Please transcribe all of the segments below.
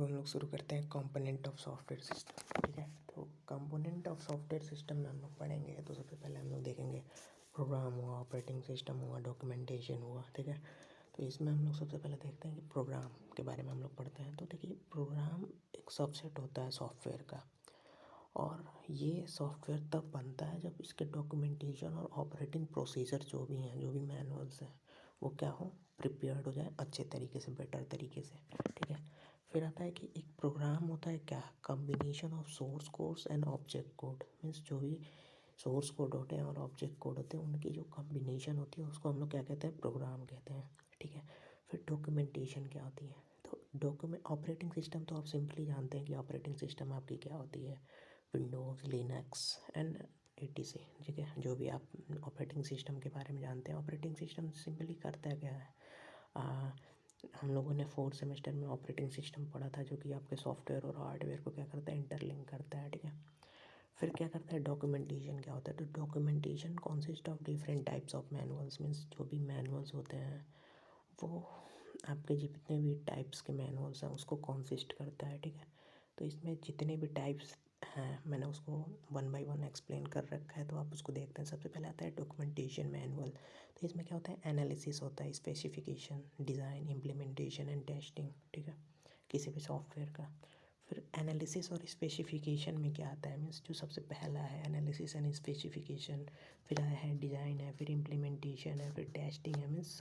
अब हम लोग शुरू करते हैं कंपोनेंट ऑफ सॉफ्टवेयर सिस्टम। ठीक है, तो कंपोनेंट ऑफ सॉफ्टवेयर सिस्टम में हम लोग पढ़ेंगे। तो सबसे पहले हम लोग देखेंगे प्रोग्राम हुआ, ऑपरेटिंग सिस्टम हुआ, डॉक्यूमेंटेशन हुआ। ठीक है, तो इसमें हम लोग सबसे पहले देखते हैं कि प्रोग्राम के बारे में हम लोग पढ़ते हैं। तो देखिए, प्रोग्राम एक सबसेट होता है सॉफ्टवेयर का, और ये सॉफ्टवेयर तब बनता है जब इसके डॉक्यूमेंटेशन और ऑपरेटिंग प्रोसीजर जो भी हैं, जो भी मैनुअल्स हैं, वो क्या हो, प्रिपेयर्ड हो जाए अच्छे तरीके से, बेटर तरीके से। ठीक है, फिर आता है कि एक प्रोग्राम होता है क्या, combination of source codes and object code. Means जो भी सोर्स कोड होते हैं और ऑब्जेक्ट कोड होते हैं, उनकी जो कम्बिनेशन होती है उसको हम लोग क्या कहते हैं, प्रोग्राम कहते हैं। ठीक है, फिर डॉक्यूमेंटेशन क्या होती है, तो ऑपरेटिंग सिस्टम तो आप सिंपली जानते हैं कि ऑपरेटिंग सिस्टम आपकी क्या होती है, विंडोज़, लिनक्स एंड etc। ठीक है, जो भी आप ऑपरेटिंग सिस्टम के बारे में जानते हैं, ऑपरेटिंग सिस्टम सिंपली करता क्या है। हम लोगों ने 4th सेमेस्टर में ऑपरेटिंग सिस्टम पढ़ा था, जो कि आपके सॉफ्टवेयर और हार्डवेयर को क्या करता है, इंटरलिंक करता है। ठीक है, फिर क्या करता है, डॉक्यूमेंटेशन क्या होता है। तो documentation consist of different types of manuals. Means जो भी मैनुअल्स होते हैं वो आपके जितने भी टाइप्स के मैनुअल्स हैं उसको कॉन्सिस्ट करता है। ठीक है, तो इसमें जितने भी टाइप्स हैं मैंने उसको 1 बाय 1 एक्सप्लेन कर रखा है, तो आप उसको देखते हैं। सबसे पहले आता है डॉक्यूमेंटेशन मैनुअल। तो इसमें क्या होता है, एनालिसिस होता है, specification, design, implementation and testing. ठीक है, किसी भी सॉफ्टवेयर का। फिर एनालिसिस और स्पेसिफिकेशन में क्या आता है, मीन्स जो सबसे पहला है एनालिसिस एंड स्पेसिफिकेशन, फिर आया है डिज़ाइन है, फिर इम्प्लीमेंटेशन है, फिर टेस्टिंग है। मीन्स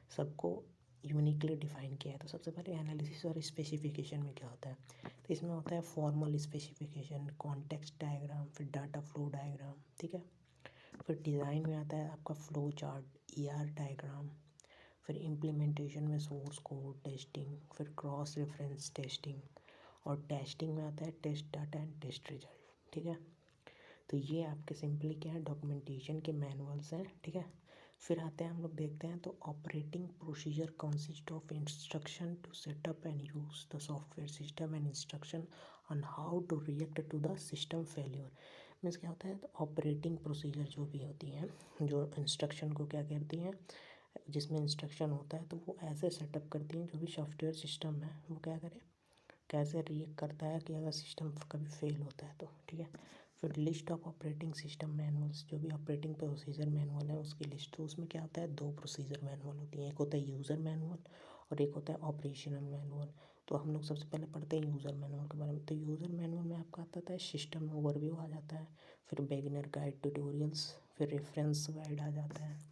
सबको यूनिकली डिफाइन किया है। तो सबसे पहले एनालिसिस और स्पेसिफिकेशन में क्या होता है, तो इसमें होता है फॉर्मल स्पेसिफिकेशन, कॉन्टेक्स्ट डायग्राम, फिर डाटा फ्लो डायग्राम। ठीक है, फिर डिज़ाइन में आता है आपका फ्लो चार्ट, ER डायग्राम। फिर इम्प्लीमेंटेशन में सोर्स कोड टेस्टिंग, फिर क्रॉस रेफरेंस टेस्टिंग, और टेस्टिंग में आता है test data and test result. ठीक है, तो ये आपके सिंपली क्या है, डॉक्यूमेंटेशन के मैनुअल्स हैं। ठीक है, फिर आते हैं हम लोग देखते हैं, तो operating procedure consist of instruction to setup and use the software system and instruction on how to react to the system failure. Means क्या होता है, तो ऑपरेटिंग प्रोसीजर जो भी होती हैं, जो इंस्ट्रक्शन को क्या कहती हैं, जिसमें इंस्ट्रक्शन होता है, तो वो ऐसे सेटअप करती हैं जो भी सॉफ्टवेयर सिस्टम है वो क्या करे, कैसे रिएक्ट करता है कि अगर सिस्टम कभी फेल होता है तो। ठीक है, फिर list of operating system manuals, जो भी ऑपरेटिंग प्रोसीजर मैनुअल है उसकी लिस्ट। तो उसमें क्या होता है, 2 प्रोसीजर मैनुअल होती हैं, एक होता है यूज़र मैनुअल और एक होता है ऑपरेशनल मैनुअल। तो हम लोग सबसे पहले पढ़ते हैं यूज़र मैनुअल के बारे में। तो यूज़र मैनुअल में आपका आता है सिस्टम ओवरव्यू आ जाता है, फिर बिगिनर गाइड, ट्यूटोरियल्स, फिर रेफरेंस गाइड आ जाता है।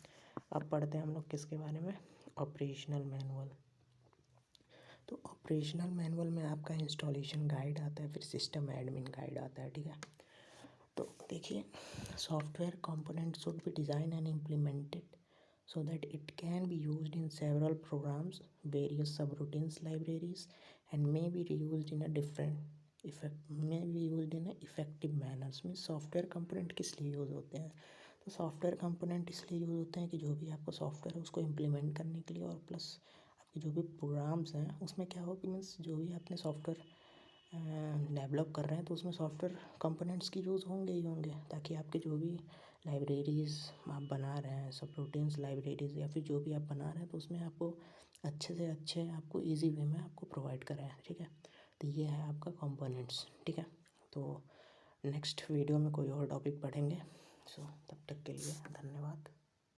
अब पढ़ते हैं हम लोग किसके बारे में, ऑपरेशनल मैनुअल। तो ऑपरेशनल मैनुअल में आपका इंस्टॉलेशन गाइड आता है, फिर सिस्टम एडमिन गाइड आता है। ठीक है, तो देखिए, software component should be design and implemented so that it can be used in several programs, various subroutines, libraries, and may be reused in a effective manners। में सॉफ्टवेयर कंपोनेंट किस लिए use होते हैं, तो सॉफ्टवेयर कंपोनेंट इसलिए use होते हैं कि जो भी आपका सॉफ्टवेयर है उसको इम्प्लीमेंट करने के लिए, और प्लस आपके जो भी प्रोग्राम्स हैं उसमें क्या हो कि मीन्स जो भी आपने सॉफ्टवेयर डेवलप कर रहे हैं तो उसमें सॉफ्टवेयर कंपोनेंट्स की यूज़ होंगे ही होंगे, ताकि आपके जो भी लाइब्रेरीज़ आप बना रहे हैं, सब रूटीन्स लाइब्रेरीज़ या फिर जो भी आप बना रहे हैं, तो उसमें आपको अच्छे से अच्छे, आपको इजी वे में आपको प्रोवाइड कराएं। ठीक है, तो ये है आपका कंपोनेंट्स। ठीक है, तो नेक्स्ट वीडियो में कोई और टॉपिक पढ़ेंगे। सो तब तक के लिए धन्यवाद।